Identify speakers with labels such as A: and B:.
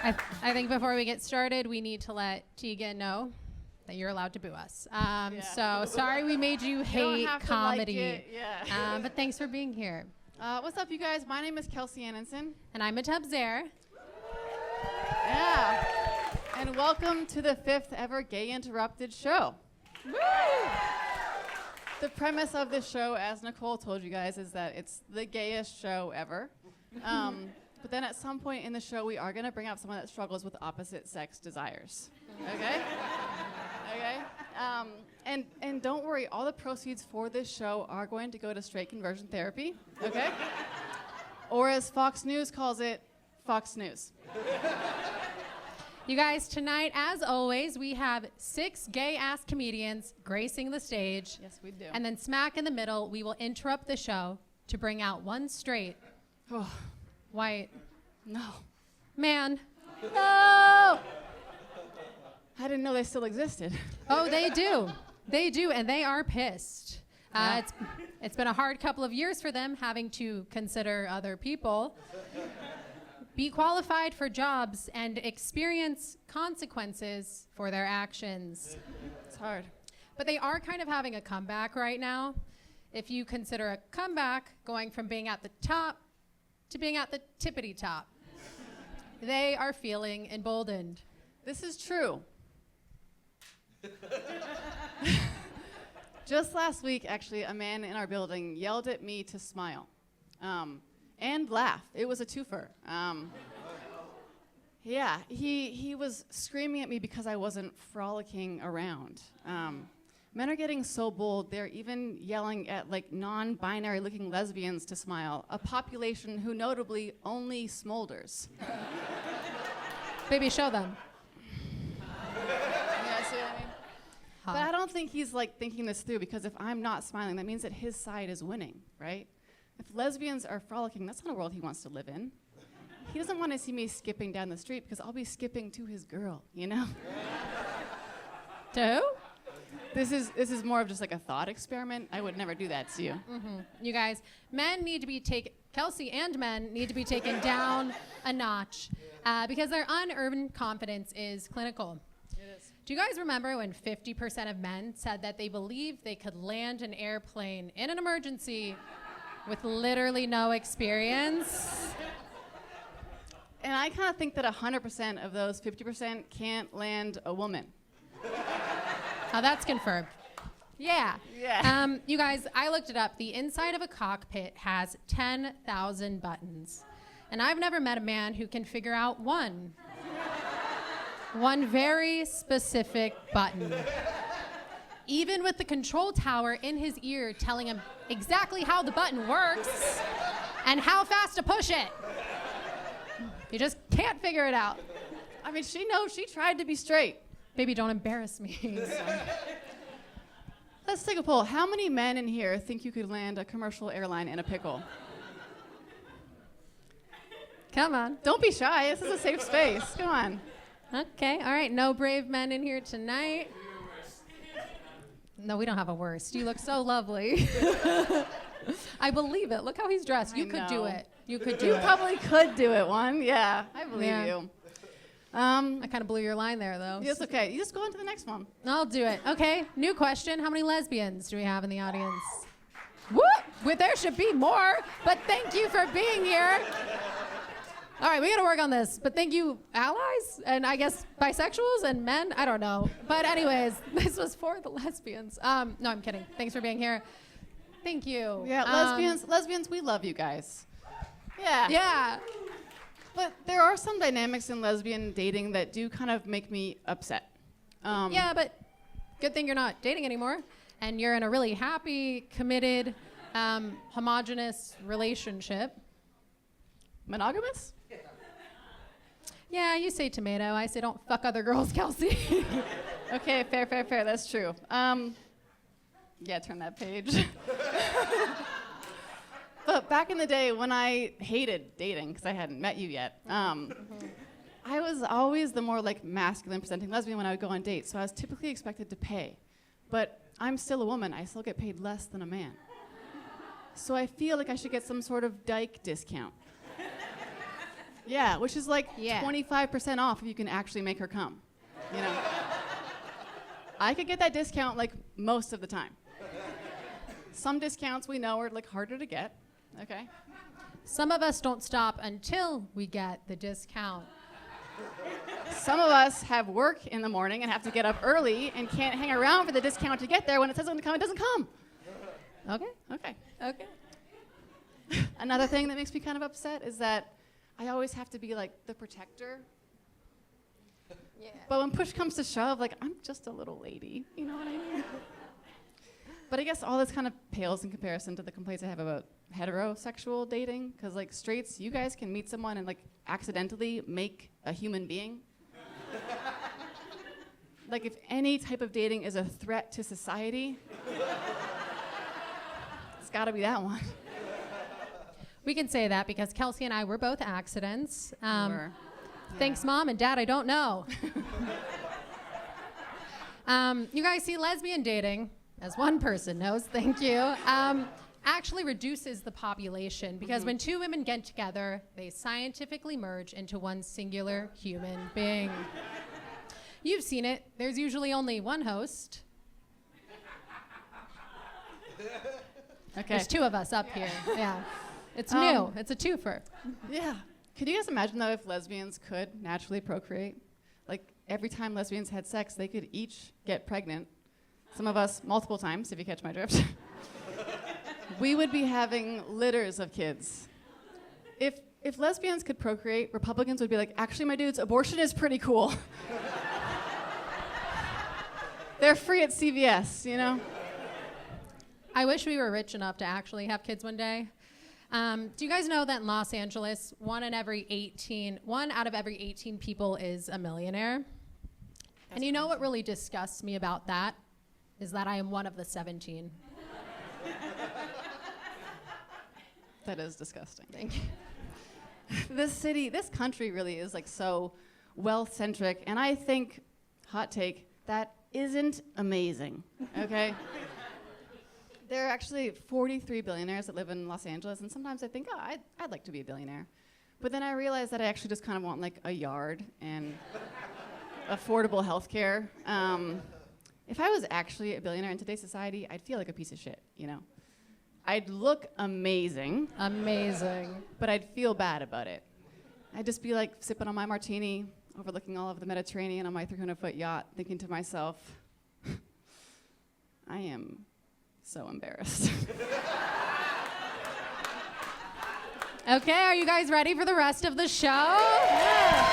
A: I think before we get started, we need to let Tegan know that you're allowed to boo us. So sorry we made you hate comedy.
B: Like it,
A: but thanks for being here.
B: What's up, you guys? My name is Kelsey Anonsen.
A: And I'm Mahtub Zare.
B: Yeah. And welcome to the 5th ever Gay Interrupted show. Woo! The premise of this show, as Nicole told you guys, is that it's the gayest show ever. But then at some point in the show, we are going to bring up someone that struggles with opposite sex desires. Okay? Okay? And don't worry, all the proceeds for this show are going to go to straight conversion therapy. Okay? Or as Fox News calls it, Fox News.
A: You guys, tonight, as always, we have 6 gay-ass comedians gracing the stage.
B: Yes, we do.
A: And then smack in the middle, we will interrupt the show to bring out one straight, white, man.
B: No! I didn't know they still existed.
A: Oh, they do. They do, and they are pissed. It's been a hard couple of years for them having to consider other people, be qualified for jobs, and experience consequences for their actions.
B: It's hard.
A: But they are kind of having a comeback right now. If you consider a comeback going from being at the top to being at the tippity top. They are feeling emboldened.
B: This is true. Just last week, actually, a man in our building yelled at me to smile and laugh. It was a twofer. Yeah, he was screaming at me because I wasn't frolicking around. Men are getting so bold, they're even yelling at like non-binary looking lesbians to smile, a population who notably only smolders.
A: Baby, show them.
B: Yeah, see what I mean? But I don't think he's like thinking this through, because if I'm not smiling, that means that his side is winning, right? If lesbians are frolicking, that's not a world he wants to live in. He doesn't want to see me skipping down the street because I'll be skipping to his girl, you know?
A: To who?
B: This is more of just like a thought experiment. I would never do that to you.
A: Mm-hmm. You guys, men need to be taken, Kelsey and men need to be taken down a notch because their unearned confidence is clinical.
B: It is.
A: Do you guys remember when 50% of men said that they believed they could land an airplane in an emergency with literally no experience?
B: And I kind of think that 100% of those 50% can't land a woman.
A: Oh, that's confirmed. Yeah.
B: Yeah.
A: You guys, I looked it up. The inside of a cockpit has 10,000 buttons. And I've never met a man who can figure out one very specific button. Even with the control tower in his ear telling him exactly how the button works and how fast to push it. You just can't figure it out.
B: I mean, she knows she tried to be straight.
A: Baby, don't embarrass me.
B: Let's take a poll. How many men in here think you could land a commercial airline in a pickle?
A: Come on.
B: Don't be shy. This is a safe space. Come on.
A: Okay, all right. No brave men in here tonight. No, we don't have a worst. You look so lovely. I believe it. Look how he's dressed. You could do it. You could do it.
B: You probably could do it, one. Yeah, I believe you.
A: I kind of blew your line there, though.
B: It's okay. You just go on to the next one.
A: I'll do it. Okay, new question. How many lesbians do we have in the audience? Whoop! Well, there should be more, but thank you for being here. All right, we got to work on this, but thank you, allies, and I guess bisexuals and men. I don't know. But anyways, this was for the lesbians. No, I'm kidding. Thanks for being here. Thank you.
B: Yeah, lesbians, we love you guys. Yeah.
A: Yeah.
B: But there are some dynamics in lesbian dating that do kind of make me upset.
A: Yeah, but good thing you're not dating anymore, and you're in a really happy, committed, homogenous relationship.
B: Monogamous?
A: Yeah, you say tomato. I say don't fuck other girls, Kelsey.
B: Okay, fair. That's true. Yeah, turn that page. But back in the day when I hated dating, because I hadn't met you yet, I was always the more like masculine presenting lesbian when I would go on dates, so I was typically expected to pay. But I'm still a woman, I still get paid less than a man. So I feel like I should get some sort of dyke discount. Yeah, which is like
A: Yeah.
B: 25% off if you can actually make her come. You know? I could get that discount like most of the time. Some discounts we know are like harder to get. Okay.
A: Some of us don't stop until we get the discount.
B: Some of us have work in the morning and have to get up early and can't hang around for the discount to get there. When it says it's going to come, it doesn't come.
A: Okay.
B: Okay.
A: Okay.
B: Another thing that makes me kind of upset is that I always have to be like the protector.
A: Yeah.
B: But when push comes to shove, like I'm just a little lady. You know what I mean? But I guess all this kind of pales in comparison to the complaints I have about heterosexual dating. Because like straights, you guys can meet someone and like accidentally make a human being. Like if any type of dating is a threat to society, it's got to be that one.
A: We can say that because Kelsey and I were both accidents.
B: Or-
A: Thanks, Mom and Dad. I don't know. You guys see, lesbian dating, as one person knows, thank you, actually reduces the population because when two women get together, they scientifically merge into one singular human being. You've seen it. There's usually only one host.
B: Okay.
A: There's two of us up here. Yeah. It's new. It's a twofer.
B: Yeah. Could you guys imagine though if lesbians could naturally procreate? Like every time lesbians had sex, they could each get pregnant. Some of us multiple times, if you catch my drift. We would be having litters of kids. If lesbians could procreate, Republicans would be like, actually, my dudes, abortion is pretty cool. They're free at CVS, you know?
A: I wish we were rich enough to actually have kids one day. Do you guys know that in Los Angeles, one out of every 18 people is a millionaire? And you know what really disgusts me about that is that I am one of the 17.
B: That is disgusting.
A: Thank you.
B: This country really is like so wealth-centric, and I think, hot take, that isn't amazing, okay? There are actually 43 billionaires that live in Los Angeles, and sometimes I think, oh, I'd like to be a billionaire. But then I realize that I actually just kind of want like a yard and affordable health care. If I was actually a billionaire in today's society, I'd feel like a piece of shit, you know? I'd look amazing.
A: Amazing.
B: But I'd feel bad about it. I'd just be like sipping on my martini, overlooking all of the Mediterranean on my 300-foot yacht, thinking to myself, I am so embarrassed.
A: Okay, are you guys ready for the rest of the show? Yeah.